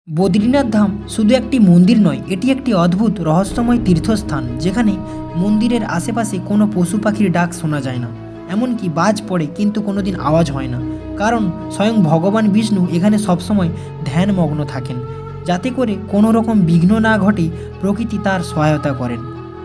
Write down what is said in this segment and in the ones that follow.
বদ্রীনাথ ধাম শুধু একটি মন্দির নয়, এটি একটি অদ্ভুত রহস্যময় তীর্থস্থান যেখানে মন্দিরের আশেপাশে কোনো পশু পাখির ডাক শোনা যায় না। এমনকি বাজ পড়ে কিন্তু কোনোদিন আওয়াজ হয় না, কারণ স্বয়ং ভগবান বিষ্ণু এখানে সবসময় ধ্যানমগ্ন থাকেন, যাতে করে কোনো রকম বিঘ্ন না ঘটে। প্রকৃতি তার সহায়তা করেন।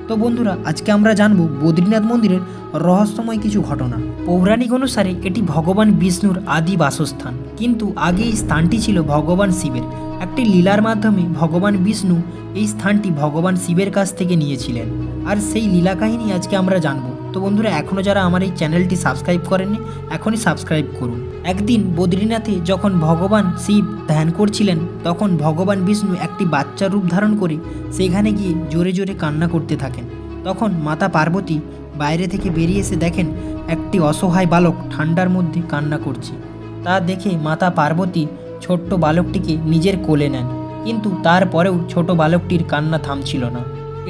তো বন্ধুরা, আজকে আমরা জানব বদ্রীনাথ মন্দিরের রহস্যময় কিছু ঘটনা। পৌরাণিক অনুসারে এটি ভগবান বিষ্ণুর আদি বাসস্থান, কিন্তু আগে এই স্থানটি ছিল ভগবান শিবের। একটি লীলার মাধ্যমে ভগবান বিষ্ণু এই স্থানটি ভগবান শিবের কাছ থেকে নিয়েছিলেন, আর সেই লীলা কাহিনী আজকে আমরা জানব। তো বন্ধুরা, এখনও যারা আমার এই চ্যানেলটি সাবস্ক্রাইব করেননি, এখনই সাবস্ক্রাইব করুন। একদিন বদ্রীনাথে যখন ভগবান শিব ধ্যান করছিলেন, তখন ভগবান বিষ্ণু একটি বাচ্চার রূপ ধারণ করে সেখানে গিয়ে জোরে জোরে কান্না করতে থাকেন। তখন মাতা পার্বতী বাইরে থেকে বেরিয়ে এসে দেখেন একটি অসহায় বালক ঠান্ডার মধ্যে কান্না করছে। তা দেখে মাতা পার্বতী ছোট্ট বালকটিকে নিজের কোলে নেন, কিন্তু তারপরেও ছোট বালকটির কান্না থামছিল না।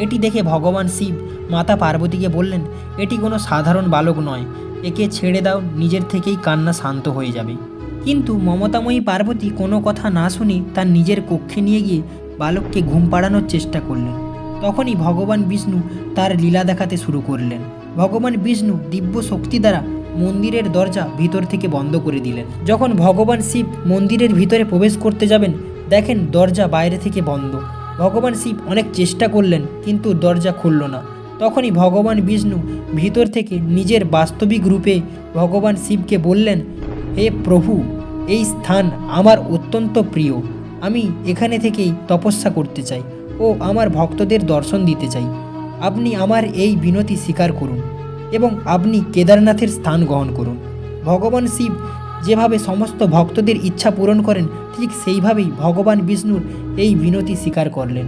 এটি দেখে ভগবান শিব মাতা পার্বতীকে বললেন, এটি কোনো সাধারণ বালক নয়, একে ছেড়ে দাও, নিজের থেকেই কান্না শান্ত হয়ে যাবে। কিন্তু মমতাময়ী পার্বতী কোনো কথা না শুনে তার নিজের কক্ষে নিয়ে গিয়ে বালককে ঘুম পাড়ানোর চেষ্টা করলেন। তখনই ভগবান বিষ্ণু তার লীলা দেখাতে শুরু করলেন। ভগবান বিষ্ণু দিব্য শক্তি দ্বারা মন্দিরের দরজা ভিতর থেকে বন্ধ করে দিলেন। যখন ভগবান শিব মন্দিরের ভিতরে প্রবেশ করতে যাবেন, দেখেন দরজা বাইরে থেকে বন্ধ। ভগবান শিব অনেক চেষ্টা করলেন, কিন্তু দরজা খুলল না। তখনই ভগবান বিষ্ণু ভিতর থেকে নিজের বাস্তবিক রূপে ভগবান শিবকে বললেন, হে প্রভু, এই স্থান আমার অত্যন্ত প্রিয়। আমি এখানে থেকেই তপস্যা করতে চাই ও আমার ভক্তদের দর্শন দিতে চাই। আপনি আমার এই বিনতি স্বীকার করুন এবং আপনি কেদারনাথের স্থান গ্রহণ করুন। ভগবান শিব যেভাবে সমস্ত ভক্তদের ইচ্ছা পূরণ করেন, ঠিক সেইভাবেই ভগবান বিষ্ণুর এই বিনতি স্বীকার করলেন।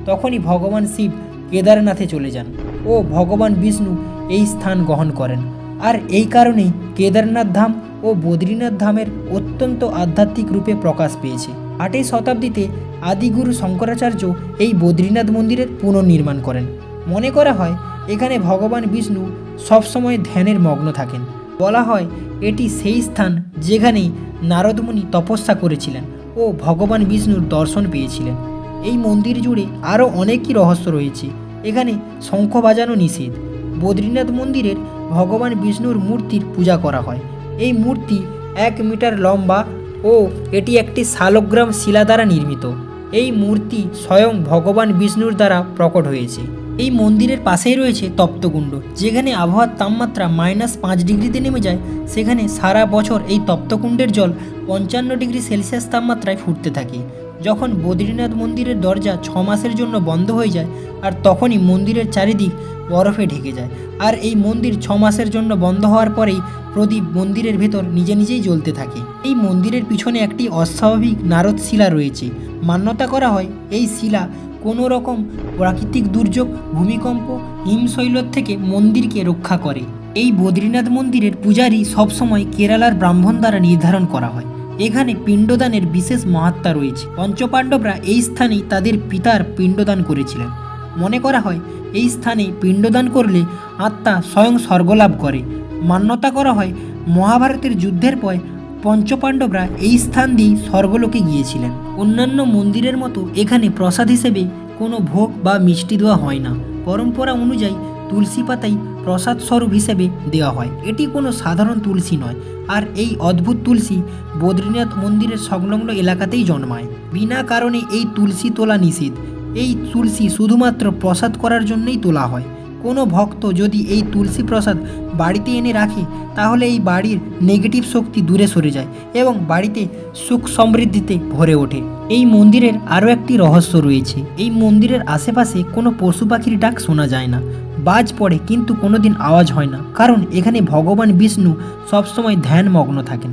তখনই ভগবান শিব কেদারনাথে চলে যান ও ভগবান বিষ্ণু এই স্থান গ্রহণ করেন। আর এই কারণেই কেদারনাথ ধাম ও বদ্রীনাথ ধামের অত্যন্ত আধ্যাত্মিক রূপে প্রকাশ পেয়েছে। 8ই শতাব্দীতে আদিগুরু শঙ্করাচার্য এই বদ্রীনাথ মন্দিরের পুনর্নির্মাণ করেন। মনে করা হয় এখানে ভগবান বিষ্ণু সবসময় ধ্যানের মগ্ন থাকেন। বলা হয় এটি সেই স্থান যেখানে নারদমুনি তপস্যা করেছিলেন ও ভগবান বিষ্ণুর দর্শন পেয়েছিলেন। এই মন্দির জুড়ে আরও অনেকই রহস্য রয়েছে। এখানে শঙ্খ বাজানো নিষেধ। বদ্রীনাথ মন্দিরের ভগবান বিষ্ণুর মূর্তির পূজা করা হয়। এই মূর্তি 1 মিটার লম্বা ও এটি একটি শালগ্রাম শিলা দ্বারা নির্মিত। এই মূর্তি স্বয়ং ভগবান বিষ্ণুর দ্বারা প্রকট হয়েছে। এই মন্দিরের পাশেই রয়েছে তপ্তকুণ্ড, যেখানে আবহাওয়ার তাপমাত্রা -5 ডিগ্রিতে নেমে যায়। সেখানে সারা বছর এই তপ্তকুণ্ডের জল 55 ডিগ্রি সেলসিয়াস তাপমাত্রায় ফুটতে থাকে। যখন বদ্রীনাথ মন্দিরের দরজা 6 মাসের জন্য বন্ধ হয়ে যায়, আর তখনই মন্দিরের চারিদিক বরফে ঢেকে যায়। আর এই মন্দির 6 মাসের জন্য বন্ধ হওয়ার পরেই প্রদীপ মন্দিরের ভেতর নিজে নিজেই জ্বলতে থাকে। এই মন্দিরের পিছনে একটি অস্বাভাবিক নারদ শিলা রয়েছে। মান্যতা করা হয় এই শিলা কোনো রকম প্রাকৃতিক দুর্যোগ, ভূমিকম্প, হিমশৈলত থেকে মন্দিরকে রক্ষা করে। এই বদ্রীনাথ মন্দিরের পূজারী সবসময় কেরালার ব্রাহ্মণ দ্বারা নির্ধারণ করা হয়। এখানে পিণ্ডদানের বিশেষ মাহাত্ম্য রয়েছে। পঞ্চপাণ্ডবরা এই স্থানেই তাদের পিতার পিণ্ডদান করেছিলেন। মনে করা হয় এই স্থানে পিণ্ডদান করলে আত্মা স্বয়ং স্বর্গলাভ করে। মান্যতা করা হয় মহাভারতের যুদ্ধের পর পঞ্চপাণ্ডবরা এই স্থান দিয়েই স্বর্গলোকে গিয়েছিলেন। অন্যান্য মন্দিরের মতো এখানে প্রসাদ হিসেবে কোনো ভোগ বা মিষ্টি দেওয়া হয় না। পরম্পরা অনুযায়ী তুলসী পাতাই প্রসাদ স্বরূপ হিসেবে দেওয়া হয়। এটি কোনো সাধারণ তুলসী নয়, আর এই অদ্ভুত তুলসী বদ্রীনাথ মন্দিরের সংলগ্ন এলাকাতেই জন্মায়। বিনা কারণে এই তুলসী তোলা নিষেধ। এই তুলসী শুধুমাত্র প্রসাদ করার জন্যই তোলা হয়। কোনো ভক্ত যদি এই তুলসী প্রসাদ বাড়িতে এনে রাখে, তাহলে এই বাড়ির নেগেটিভ শক্তি দূরে সরে যায় এবং বাড়িতে সুখ সমৃদ্ধিতে ভরে ওঠে। এই মন্দিরের আরও একটি রহস্য রয়েছে। এই মন্দিরের আশেপাশে কোনো পশু পাখির ডাক শোনা যায় না। বাজ পড়ে কিন্তু কোনোদিন আওয়াজ হয় না, কারণ এখানে ভগবান বিষ্ণু সবসময় ধ্যানমগ্ন থাকেন,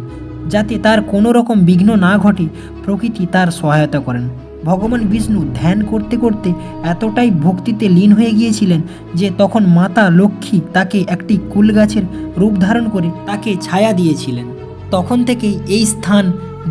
যাতে তার কোনো রকম বিঘ্ন না ঘটে। প্রকৃতি তার সহায়তা করেন। ভগবান বিষ্ণু ধ্যান করতে করতে এতটাই ভক্তিতে লীন হয়ে গিয়েছিলেন যে তখন মাতা লক্ষ্মী তাকে একটি কুল গাছের রূপ ধারণ করে তাকে ছায়া দিয়েছিলেন। তখন থেকেই এই স্থান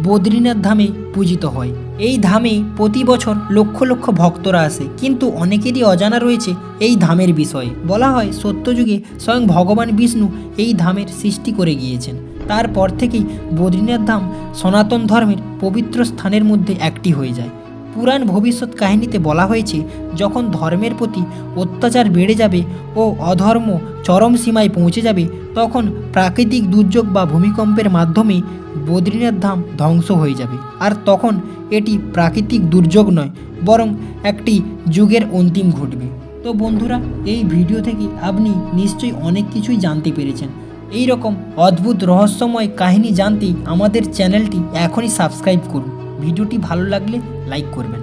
বদ্রীনাথ ধামে পূজিত হয়। এই ধামে প্রতি বছর লক্ষ লক্ষ ভক্তরা আসে, কিন্তু অনেকেরই অজানা রয়েছে এই ধামের বিষয়ে। বলা হয় সত্যযুগে স্বয়ং ভগবান বিষ্ণু এই ধামের সৃষ্টি করে গিয়েছেন। তারপর থেকেই বদ্রীনাথ ধাম সনাতন ধর্মের পবিত্র স্থানের মধ্যে একটি হয়ে যায়। পুরাণ ভবিষ্যৎ কাহিনীতে বলা হয়েছে, যখন ধর্মের প্রতি অত্যাচার বেড়ে যাবে ও অধর্ম চরম সীমায় পৌঁছে যাবে, তখন প্রাকৃতিক দুর্যোগ বা ভূমিকম্পের মাধ্যমে বদ্রীনাথ ধাম ধ্বংস হয়ে যাবে। আর তখন এটি প্রাকৃতিক দুর্যোগ নয়, বরং একটি যুগের অন্তিম ঘটবে। তো বন্ধুরা, এই ভিডিও থেকে আপনি নিশ্চয়ই অনেক কিছুই জানতে পেরেছেন। এই রকম অদ্ভুত রহস্যময় কাহিনী জানতে আমাদের চ্যানেলটি এখনই সাবস্ক্রাইব করুন। ভিডিওটি ভালো লাগলে লাইক করবেন।